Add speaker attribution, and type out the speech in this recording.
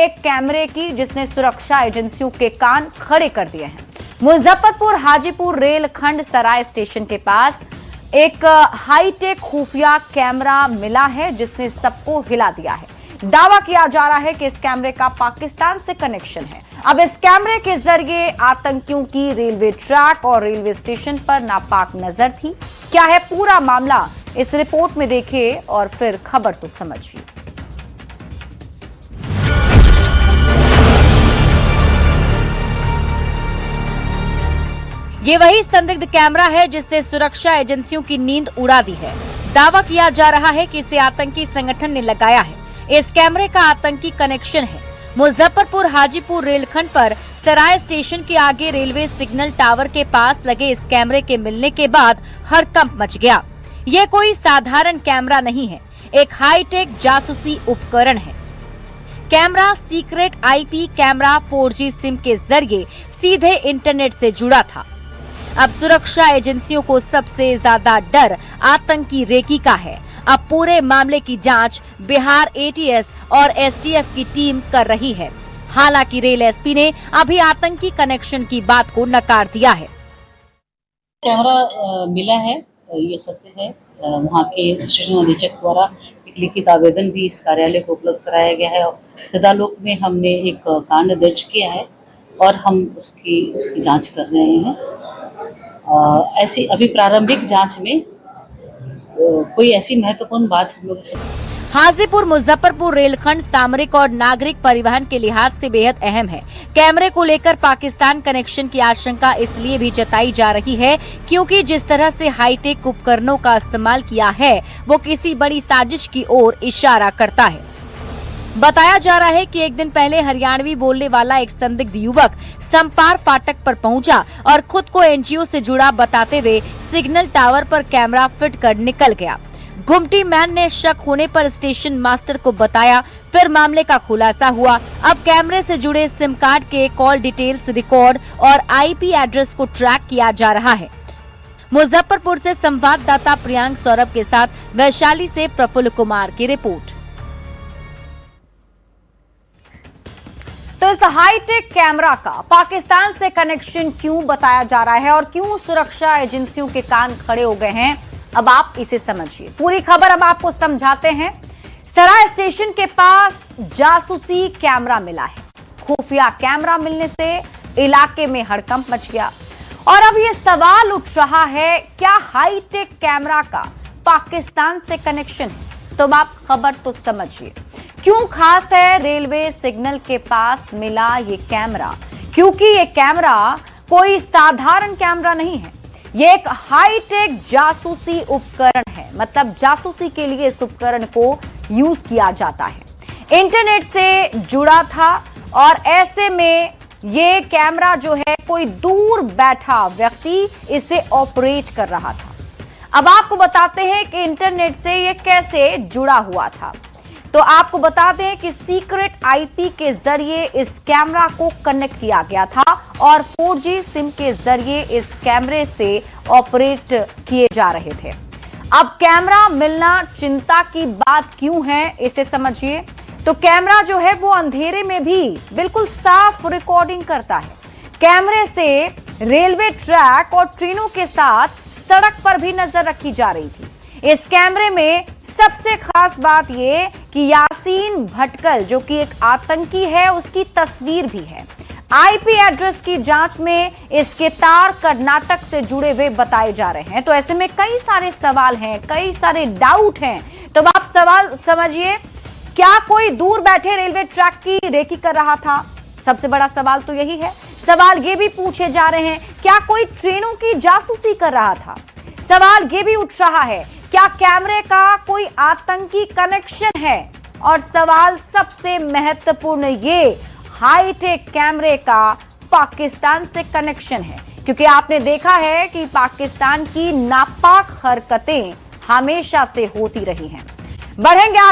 Speaker 1: एक कैमरे की जिसने सुरक्षा एजेंसियों के कान खड़े कर दिए हैं। मुजफ्फरपुर हाजीपुर रेलखंड सराय स्टेशन के पास एक हाईटेक खुफिया कैमरा मिला है जिसने सबको हिला दिया है। दावा किया जा रहा है कि इस कैमरे का पाकिस्तान से कनेक्शन है। अब इस कैमरे के जरिए आतंकियों की रेलवे ट्रैक और रेलवे स्टेशन पर नापाक नजर थी। क्या है पूरा मामला, इस रिपोर्ट में देखिए और फिर खबर तो समझिए। ये वही संदिग्ध कैमरा है जिसने सुरक्षा एजेंसियों की नींद उड़ा दी है। दावा किया जा रहा है कि इसे आतंकी संगठन ने लगाया है। इस कैमरे का आतंकी कनेक्शन है। मुजफ्फरपुर हाजीपुर रेलखंड पर सराय स्टेशन के आगे रेलवे सिग्नल टावर के पास लगे इस कैमरे के मिलने के बाद हड़कंप मच गया। ये कोई साधारण कैमरा नहीं है, एक हाईटेक जासूसी उपकरण है। Camera secret IP camera 4G SIM के जरिए सीधे इंटरनेट से जुड़ा था। अब सुरक्षा एजेंसियों को सबसे ज्यादा डर आतंकी रेकी का है। अब पूरे मामले की जांच बिहार ATS और STF की टीम कर रही है। हालांकि रेल एसपी ने अभी आतंकी कनेक्शन की बात को नकार दिया है।
Speaker 2: कैमरा मिला है, ये सत्य है। वहाँ के स्टेशन अधीक्षक द्वारा एक लिखित आवेदन भी इस कार्यालय को उपलब्ध कराया गया है और तदालोक में हमने एक कांड दर्ज किया है और हम उसकी जांच कर रहे हैं। ऐसी अभी प्रारंभिक जांच में कोई ऐसी महत्वपूर्ण बात हम लोग से।
Speaker 1: हाजीपुर मुजफ्फरपुर रेलखंड सामरिक और नागरिक परिवहन के लिहाज से बेहद अहम है। कैमरे को लेकर पाकिस्तान कनेक्शन की आशंका इसलिए भी जताई जा रही है क्योंकि जिस तरह से हाईटेक उपकरणों का इस्तेमाल किया है वो किसी बड़ी साजिश की ओर इशारा करता है। बताया जा रहा है कि एक दिन पहले हरियाणवी बोलने वाला एक संदिग्ध युवक संपार फाटक पर पहुंचा और खुद को NGO से जुड़ा बताते हुए सिग्नल टावर पर कैमरा फिट कर निकल गया। गुमटी मैन ने शक होने पर स्टेशन मास्टर को बताया, फिर मामले का खुलासा हुआ। अब कैमरे से जुड़े सिम कार्ड के कॉल डिटेल्स रिकॉर्ड और IP एड्रेस को ट्रैक किया जा रहा है। मुजफ्फरपुर से संवाददाता प्रियांक सौरभ के साथ वैशाली से प्रफुल्ल कुमार की रिपोर्ट। तो इस हाईटेक कैमरा का पाकिस्तान से कनेक्शन क्यों बताया जा रहा है और क्यों सुरक्षा एजेंसियों के कान खड़े हो गए हैं, अब आप इसे समझिए। पूरी खबर अब आपको समझाते हैं। सराय स्टेशन के पास जासूसी कैमरा मिला है। खुफिया कैमरा मिलने से इलाके में हड़कंप मच गया और अब ये सवाल उठ रहा है, क्या हाईटेक कैमरा का पाकिस्तान से कनेक्शन है? तो अब आप खबर तो समझिए। क्यों खास है रेलवे सिग्नल के पास मिला ये कैमरा? क्योंकि ये कैमरा कोई साधारण कैमरा नहीं है, ये एक हाईटेक जासूसी उपकरण है। मतलब जासूसी के लिए इस उपकरण को यूज किया जाता है। इंटरनेट से जुड़ा था और ऐसे में ये कैमरा जो है कोई दूर बैठा व्यक्ति इसे ऑपरेट कर रहा था। अब आपको बताते हैं कि इंटरनेट से ये कैसे जुड़ा हुआ था। तो आपको बताते हैं कि सीक्रेट IP के जरिए इस कैमरा को कनेक्ट किया गया था और 4G सिम के जरिए इस कैमरे से ऑपरेट किए जा रहे थे। अब कैमरा मिलना चिंता की बात क्यों है, इसे समझिए। तो कैमरा जो है वो अंधेरे में भी बिल्कुल साफ रिकॉर्डिंग करता है। कैमरे से रेलवे ट्रैक और ट्रेनों के साथ सड़क पर भी नजर रखी जा रही थी। इस कैमरे में सबसे खास बात यह कि यासीन भटकल जो कि एक आतंकी है उसकी तस्वीर भी है। IP एड्रेस की जांच में इसके तार कर्नाटक से जुड़े हुए बताए जा रहे हैं। तो ऐसे में कई सारे सवाल हैं, कई सारे डाउट हैं। तो आप सवाल समझिए, क्या कोई दूर बैठे रेलवे ट्रैक की रेकी कर रहा था? सबसे बड़ा सवाल तो यही है। सवाल ये भी पूछे जा रहे हैं, क्या कोई ट्रेनों की जासूसी कर रहा था? सवाल ये भी उठ रहा है, क्या कैमरे का कोई आतंकी कनेक्शन है? और सवाल सबसे महत्वपूर्ण, ये हाईटेक कैमरे का पाकिस्तान से कनेक्शन है, क्योंकि आपने देखा है कि पाकिस्तान की नापाक हरकतें हमेशा से होती रही हैं। बढ़ेंगे